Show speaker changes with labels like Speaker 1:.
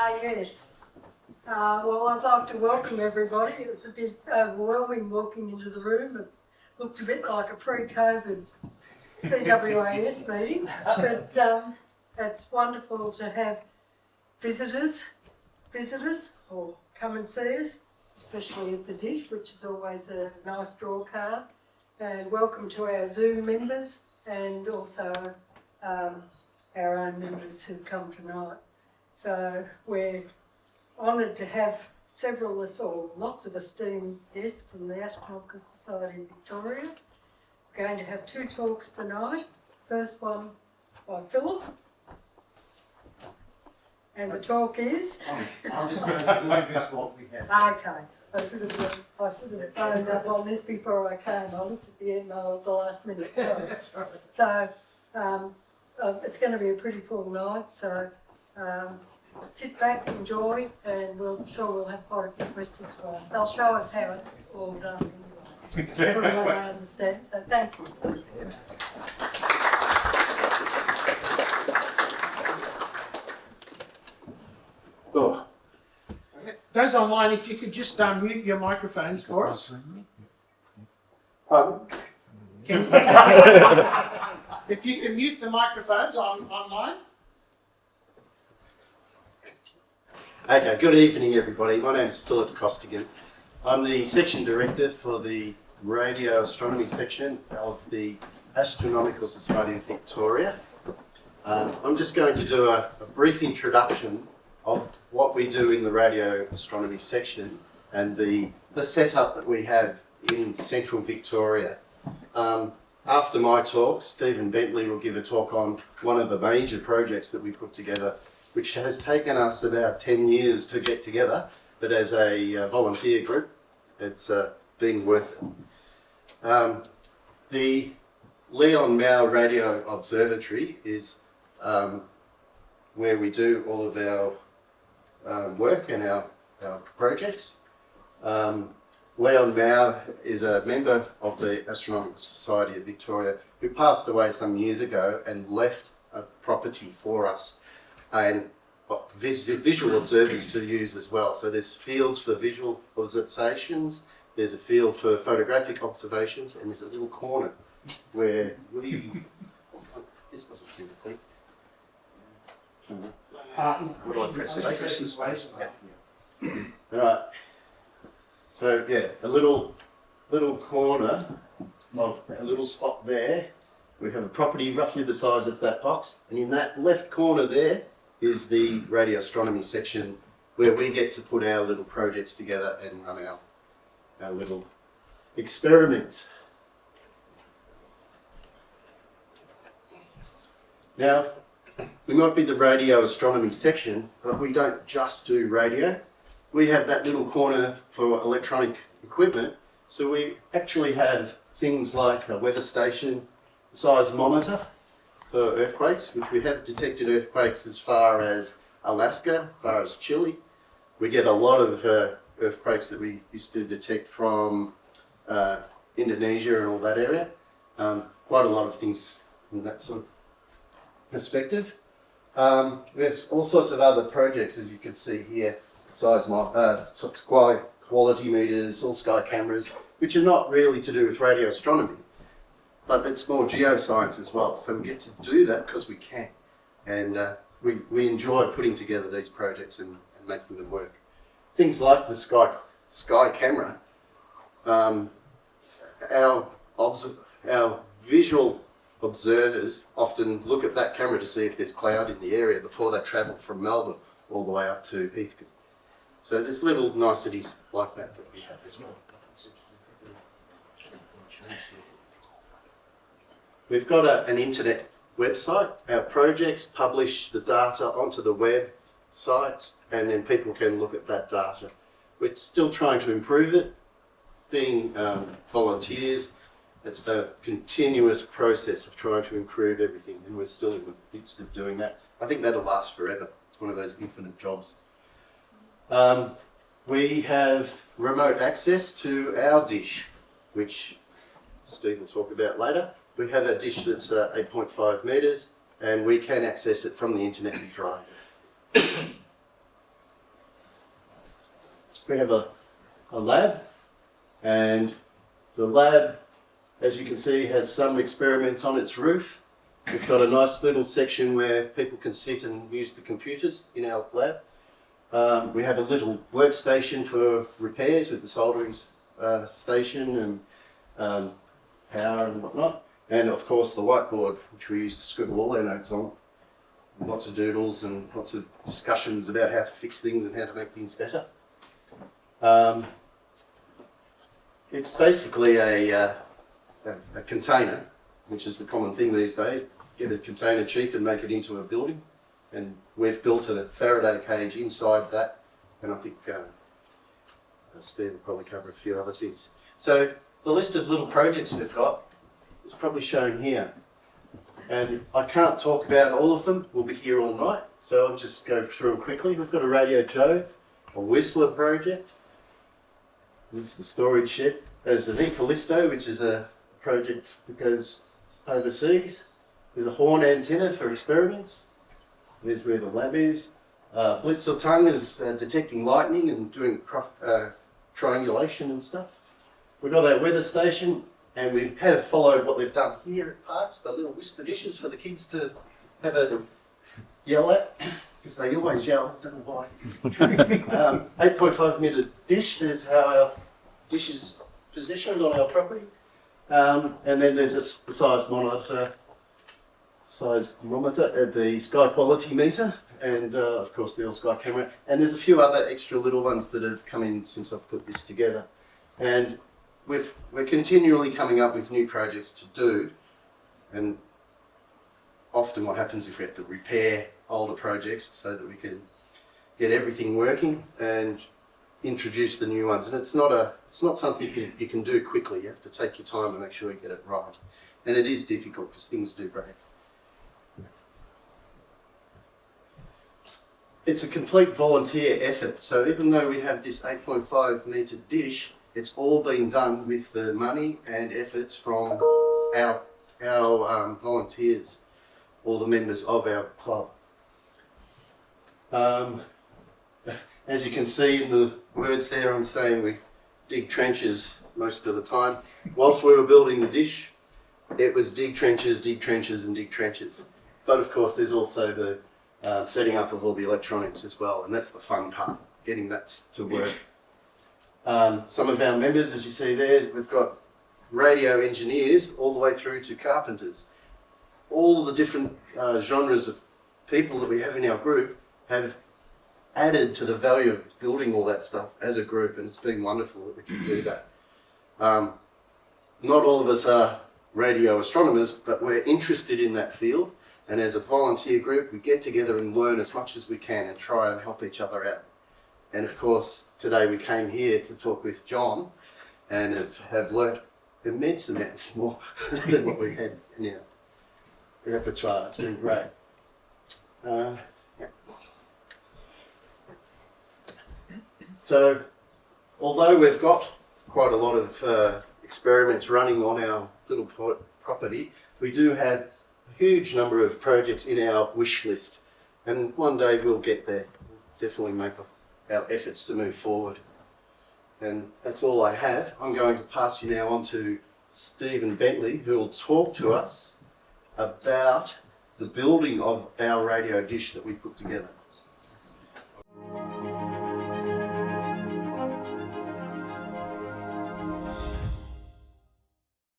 Speaker 1: Yes. Well, I'd like to welcome everybody. It was a bit overwhelming walking into the room. It looked a bit like a pre-COVID CWAS meeting, but it's wonderful to have visitors or come and see us, especially at the dish, which is always a nice draw card. And welcome to our Zoom members and also our own members who've come tonight. So we're honoured to have several or lots of esteemed guests from the Astronomical Society of Victoria. We're going to have two talks tonight. First one by Philip. And the talk is?
Speaker 2: I'm just going to introduce what we have.
Speaker 1: Okay. I should have phoned up on this before I came. I looked at the email at the last minute. So it's going to be a pretty full night. So sit back, enjoy, and we'll have quite a few questions for us. They'll show us how it's all done. From what I understand. So thank you.
Speaker 2: Oh. Those online, if you could just mute your microphones for us.
Speaker 3: Pardon?
Speaker 2: If you can mute the microphones online.
Speaker 3: Okay, good evening everybody. My name is Philip Costigan. I'm the section director for the radio astronomy section of the Astronomical Society of Victoria. I'm just going to do a brief introduction of what we do in the radio astronomy section and the setup that we have in central Victoria. After my talk, Stephen Bentley will give a talk on one of the major projects that we put together, which has taken us about 10 years to get together, but as a volunteer group, it's been worth it. The Leon Mao Radio Observatory is where we do all of our work and our projects. Leon Mao is a member of the Astronomical Society of Victoria who passed away some years ago and left a property for us and visual observers to use as well. So there's fields for visual observations, there's a field for photographic observations, and there's a little corner where this doesn't seem to click. What do I press? Space? Yeah. Right. So yeah, a little corner of a little spot there. We have a property roughly the size of that box, and in that left corner there is the radio astronomy section where we get to put our little projects together and run our little experiments. Now, we might be the radio astronomy section, but we don't just do radio. We have that little corner for electronic equipment, so we actually have things like a weather station, seismometer for earthquakes, which we have detected earthquakes as far as Alaska, as far as Chile. We get a lot of earthquakes that we used to detect from Indonesia and all that area. Quite a lot of things in that sort of perspective. There's all sorts of other projects, as you can see here, quality meters, all sky cameras, which are not really to do with radio astronomy, but it's more geoscience as well. So we get to do that because we can, and we enjoy putting together these projects and making them work. Things like the sky camera, our visual observers often look at that camera to see if there's cloud in the area before they travel from Melbourne all the way up to Heathcote. So there's little niceties like that we have as well. We've got an internet website. Our projects publish the data onto the web sites, and then people can look at that data. We're still trying to improve it. Being volunteers, it's a continuous process of trying to improve everything, and we're still in the midst of doing that. I think that'll last forever. It's one of those infinite jobs. We have remote access to our dish, which Steve will talk about later. We have a dish that's 8.5 metres, and we can access it from the internet and drive. we have a lab, and the lab, as you can see, has some experiments on its roof. We've got a nice little section where people can sit and use the computers in our lab. We have a little workstation for repairs with the soldering station and power and whatnot. And of course the whiteboard, which we use to scribble all our notes on. Lots of doodles and lots of discussions about how to fix things and how to make things better. It's basically a container, which is the common thing these days. Get a container cheap and make it into a building. And we've built a Faraday cage inside that. And I think Steve will probably cover a few other things. So the list of little projects we've got is probably shown here. And I can't talk about all of them. We'll be here all night. So I'll just go through them quickly. We've got a Radio Jove, a Whistler project. This is the storage shed. There's an Ecalisto, which is a project that goes overseas. There's a horn antenna for experiments. There's where the lab is. Blitzer tongue is detecting lightning and doing triangulation and stuff. We've got that weather station, and we have followed what they've done here at Parks, the little whisper dishes for the kids to have a yell at, because they always yell, don't know why. 8.5 metre dish, there's how our dish is positioned on our property. And then there's the size monitor, the sky quality meter, and of course the all-sky camera. And there's a few other extra little ones that have come in since I've put this together. And we're continually coming up with new projects to do, and often what happens if we have to repair older projects so that we can get everything working and introduce the new ones. And it's not something you can do quickly. You have to take your time and make sure you get it right. And it is difficult because things do break. It's a complete volunteer effort. So even though we have this 8.5 metre dish, it's all been done with the money and efforts from our volunteers, all the members of our club. As you can see in the words there, I'm saying we dig trenches most of the time. Whilst we were building the dish, it was dig trenches and dig trenches. But of course there's also the setting up of all the electronics as well, and that's the fun part, getting that to work. Some of our members, as you see there, we've got radio engineers all the way through to carpenters. All the different genres of people that we have in our group have added to the value of building all that stuff as a group, and it's been wonderful that we can do that. Not all of us are radio astronomers, but we're interested in that field, and as a volunteer group we get together and learn as much as we can and try and help each other out. And of course today we came here to talk with John and have learnt immense amounts more than what we had in our repertoire. It's been great. Yeah. So although we've got quite a lot of experiments running on our little property, we do have a huge number of projects in our wish list, and one day we'll get there. We'll definitely make our efforts to move forward. And that's all I have. I'm going to pass you now on to Stephen Bentley, who will talk to us about the building of our radio dish that we put together.